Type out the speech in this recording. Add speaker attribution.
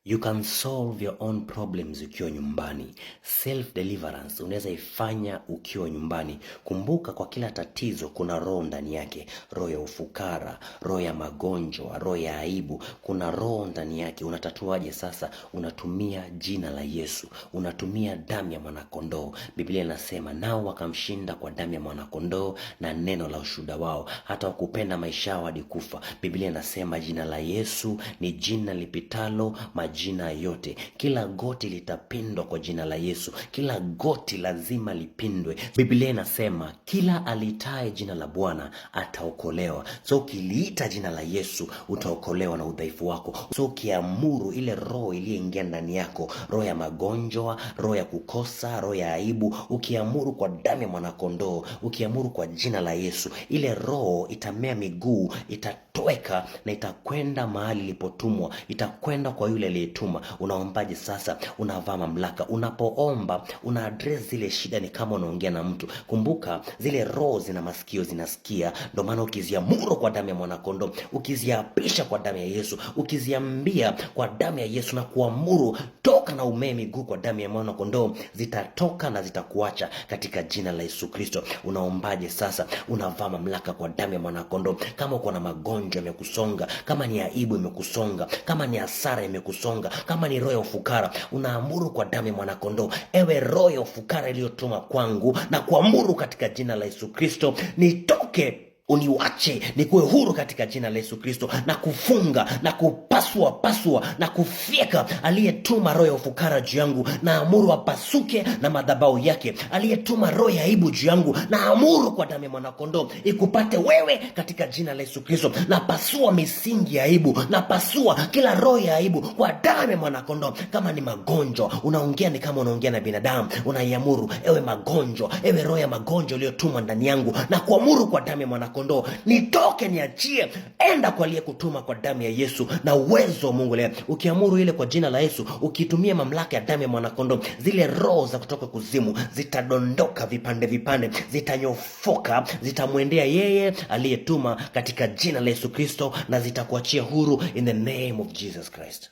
Speaker 1: You can solve your own problems ukiwa nyumbani. Self deliverance unaweza ifanya ukiwa nyumbani. Kumbuka, kwa kila tatizo kuna roho ndani yake. Roho ya ufukara, roho ya magonjwa, roho ya aibu. Kuna roho ndani yake. Unatatuaje sasa? Unatumia jina la Yesu. Unatumia damu ya mwanakondoo. Biblia inasema nao wakamshinda kwa damu ya mwanakondoo na neno la ushuhuda wao. Hata wakupenda maisha yao hadi kufa. Biblia inasema jina la Yesu ni jina lipitalo majina yote. Kila goti litapindwa kwa jina la Yesu. Kila goti lazima lipindwe. Biblia inasema kila alitaye jina la Bwana ataokolewa. So ukiliita jina la Yesu utaokolewa na udhaifu wako. So ukiamuru ile roho iliyoingia ndani yako, roho ya magonjwa, roho ya kukosa, roho ya aibu, ukiamuru kwa damu ya mwanakondoo, ukiamuru kwa jina la Yesu, ile roho itamea miguu, itatoweka na itakwenda mahali ilipotumwa, itakwenda kwa yule aliyetuma. Unaombaje sasa? Unavaa mamlaka. Unapoomba una address zile shida, ni kama unaongea na mtu. Kumbuka zile roho zina masikio, zinasikia. Ndio maana ukiziamuru kwa damu ya mwanakondoo, ukiziapisha kwa damu ya Yesu, ukiziambia kwa damu ya Yesu na kuamuru toka na umee miguu kwa damu ya mwanakondoo, zitatoka na zitakuacha katika jina la Yesu Kristo. Unaombaje sasa? Unavaa mamlaka kwa damu ya mwanakondoo. Kama uko na magonjwa yamekusonga, kama ni aibu imekusonga, kama ni hasara imekusonga, kama ni roho ya ufukara, unaamuru kwa damu ya mwanakondoo, ewe roho ya ufukara iliyotuma kwangu, na kuamuru katika jina la Yesu Kristo, nitoke, uniwache, nikuwe huru katika jina la Yesu Kristo, na kufunga na kupasua na kufyeka aliyetuma roho ya ufukara juu yangu, na amuru apasuke na madhabahu yake. Aliyetuma roho ya aibu juu yangu, na amuru kwa damu ya mwanakondoo ikupate wewe katika jina la Yesu Kristo. Na pasua misingi ya aibu, na pasua kila roho ya aibu kwa damu ya mwanakondoo. Kama ni magonjwa, unaongea ni kama unaongea na binadamu. Unaiamuru, ewe magonjwa, ewe roho ya magonjwa iliyotumwa ndani yangu, na kuamuru kwa damu ya mwanakondoo, nitoke, niachie, enda kwa aliyekutuma kwa damu ya Yesu na uwezo wa Mungu leo. Ukiamuru ile kwa jina la Yesu, ukitumia mamlaka ya damu ya mwanakondoo, zile roho za kutoka kuzimu zitadondoka vipande vipande, zitanyofoka, zitamwendea yeye aliyetuma katika jina la Yesu Kristo, na zitakuachia huru in the name of Jesus Christ.